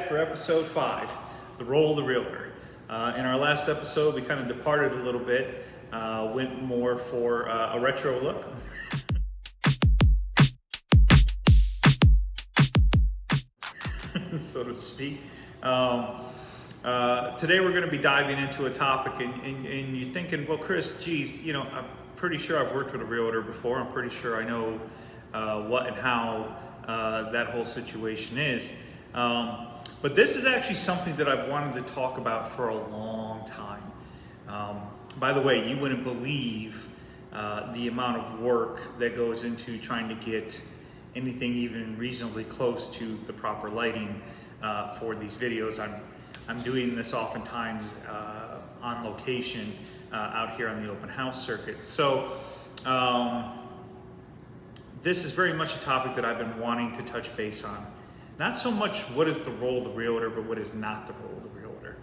back for episode 5, the Role of the Realtor. In our last episode, we kind of departed a little bit, went more for a retro look. So to speak. Today we're going to be diving into a topic, and you're thinking, well, Chris, geez, I'm pretty sure I've worked with a realtor before. I'm pretty sure I know what and how that whole situation is. But this is actually something that I've wanted to talk about for a long time. By the way, you wouldn't believe the amount of work that goes into trying to get anything even reasonably close to the proper lighting for these videos. I'm doing this oftentimes on location out here on the open house circuit. So this is very much a topic that I've been wanting to touch base on. Not so much what is the role of the realtor, but what is not the role of the realtor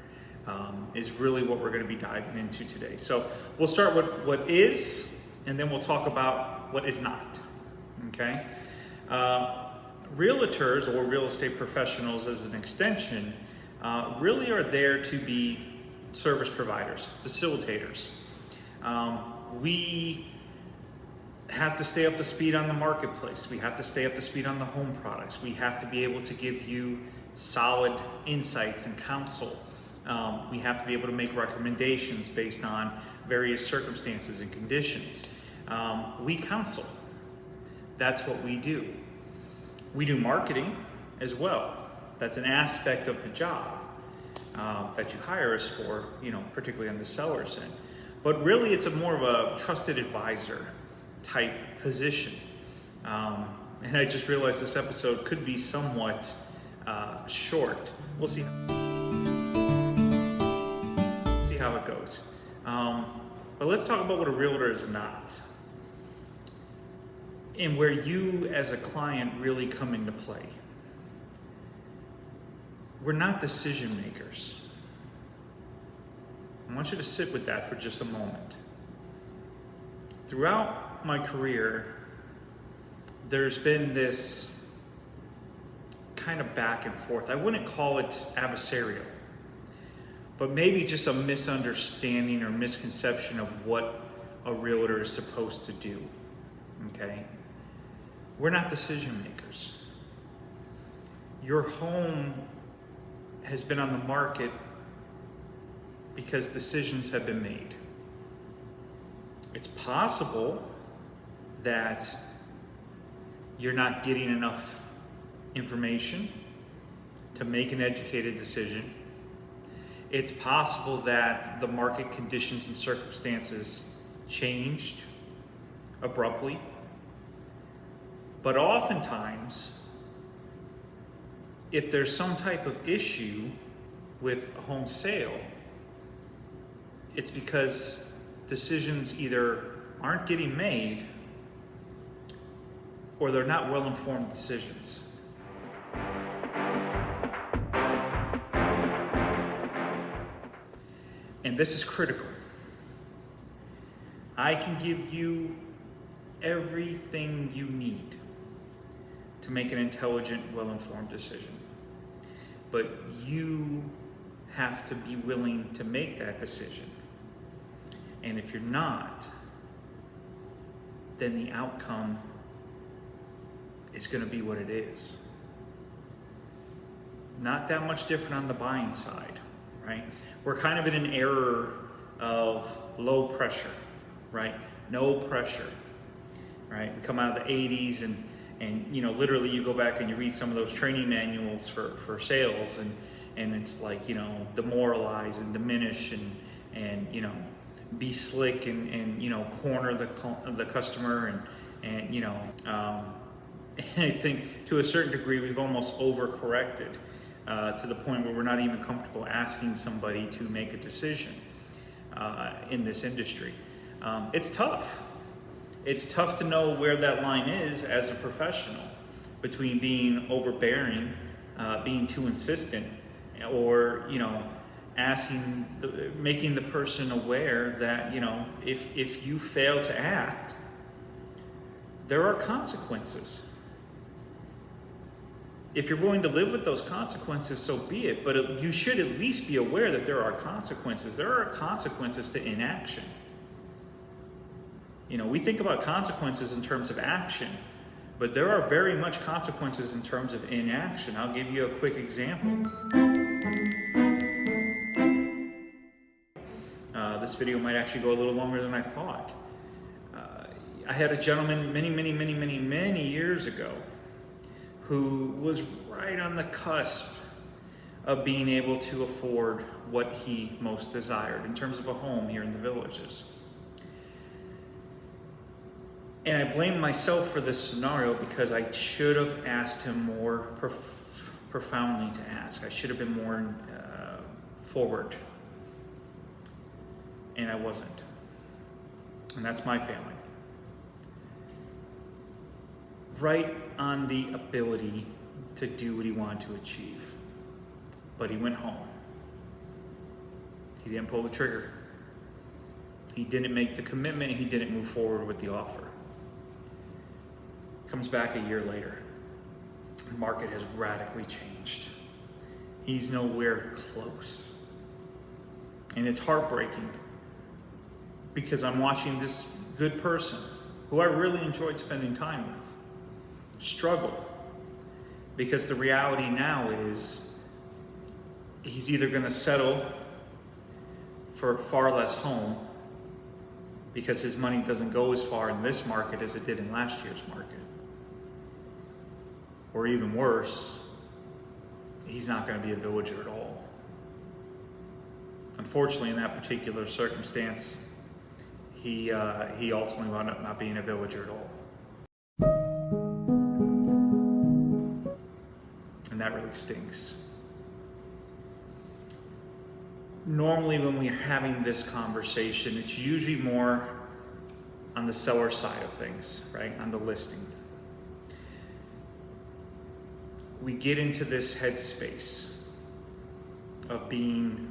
is really what we're going to be diving into today. So we'll start with what is, and then we'll talk about what is not. Okay? Realtors or real estate professionals as an extension really are there to be service providers, facilitators. We have to stay up to speed on the marketplace. We have to stay up to speed on the home products. We have to be able to give you solid insights and counsel. We have to be able to make recommendations based on various circumstances and conditions. We counsel. That's what we do. We do marketing as well. That's an aspect of the job that you hire us for, particularly on the seller's end. But really, it's more of a trusted advisor type position. And I just realized this episode could be somewhat short. We'll see how it goes. But let's talk about what a realtor is not, and where you as a client really come into play. We're not decision makers. I want you to sit with that for just a moment. Throughout my career, there's been this kind of back and forth. I wouldn't call it adversarial, but maybe just a misunderstanding or misconception of what a realtor is supposed to do. Okay? We're not decision makers. Your home has been on the market because decisions have been made. It's possible that you're not getting enough information to make an educated decision. It's possible that the market conditions and circumstances changed abruptly. But oftentimes, if there's some type of issue with a home sale, it's because decisions either aren't getting made or they're not well-informed decisions. And this is critical. I can give you everything you need to make an intelligent, well-informed decision. But you have to be willing to make that decision. And if you're not, then the outcome is going to be what it is. Not that much different on the buying side, right? We're kind of in an era of low pressure, right? No pressure, right? We come out of the 80s and literally you go back and you read some of those training manuals for sales and it's like, demoralize and diminish and be slick and corner the customer and I think to a certain degree we've almost overcorrected to the point where we're not even comfortable asking somebody to make a decision in this industry. It's tough. It's tough to know where that line is as a professional between being overbearing, being too insistent, or making the person aware that if you fail to act, there are consequences. if you're willing to live with those consequences, so be it. But you should at least be aware that there are consequences. There are consequences to inaction. You know, we think about consequences in terms of action, but there are very much consequences in terms of inaction. I'll give you a quick example. This video might actually go a little longer than I thought. I had a gentleman many years ago who was right on the cusp of being able to afford what he most desired in terms of a home here in the Villages. And I blame myself for this scenario because I should have asked him more profoundly to ask. I should have been more forward. And I wasn't. And that's my family. Right on the ability to do what he wanted to achieve. But he went home. He didn't pull the trigger. He didn't make the commitment. He didn't move forward with the offer. Comes back a year later. The market has radically changed. He's nowhere close. And it's heartbreaking because I'm watching this good person who I really enjoyed spending time with struggle, because the reality now is he's either going to settle for far less home because his money doesn't go as far in this market as it did in last year's market, or even worse, he's not going to be a villager at all. Unfortunately, in that particular circumstance, he ultimately wound up not being a villager at all. And that really stinks. Normally when we're having this conversation, it's usually more on the seller side of things, right? On the listing. We get into this headspace of being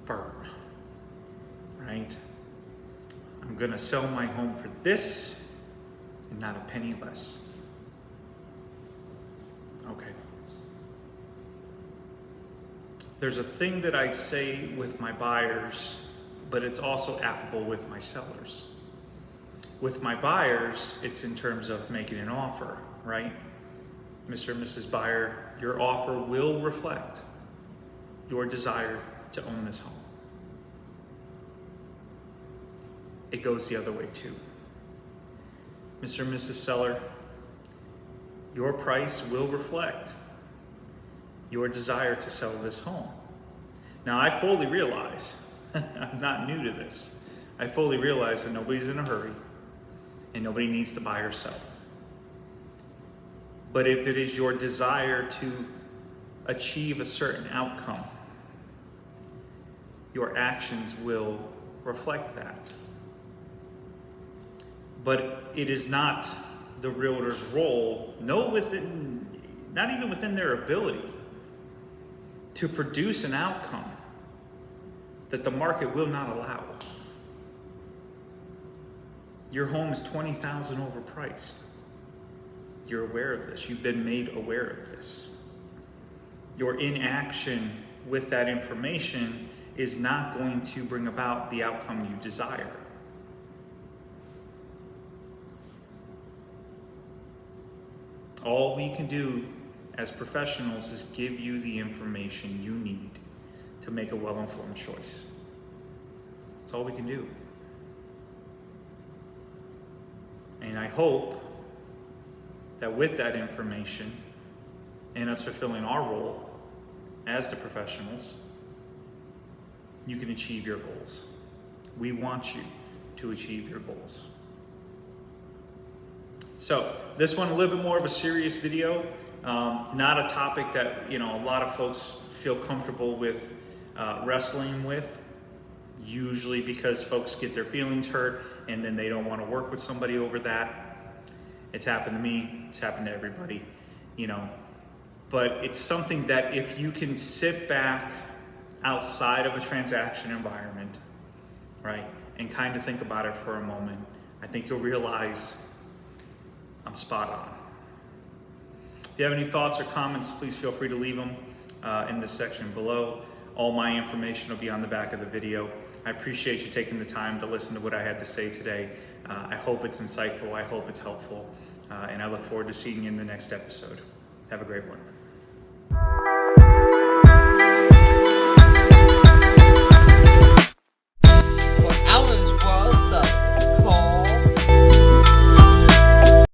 firm, right? I'm gonna sell my home for this and not a penny less. Okay. There's a thing that I say with my buyers, but it's also applicable with my sellers. With my buyers, it's in terms of making an offer, right? Mr. and Mrs. Buyer, your offer will reflect your desire to own this home. It goes the other way too. Mr. and Mrs. Seller, your price will reflect your desire to sell this home. Now, I fully realize, I'm not new to this, I fully realize that nobody's in a hurry and nobody needs to buy or sell. But if it is your desire to achieve a certain outcome, your actions will reflect that. But it is not the realtor's role, not even within their ability, to produce an outcome that the market will not allow. Your home is $20,000 overpriced. You're aware of this. You've been made aware of this. Your inaction with that information is not going to bring about the outcome you desire. All we can do as professionals is give you the information you need to make a well-informed choice. That's all we can do. And I hope that with that information and us fulfilling our role as the professionals, you can achieve your goals. We want you to achieve your goals. So this one, a little bit more of a serious video. Not a topic that a lot of folks feel comfortable with wrestling with, usually because folks get their feelings hurt and then they don't want to work with somebody over that. It's happened to me, it's happened to everybody, but it's something that if you can sit back outside of a transaction environment, right, and kind of think about it for a moment, I think you'll realize I'm spot on. If you have any thoughts or comments, please feel free to leave them in the section below. All my information will be on the back of the video. I appreciate you taking the time to listen to what I had to say today. I hope it's insightful. I hope it's helpful. And I look forward to seeing you in the next episode. Have a great one.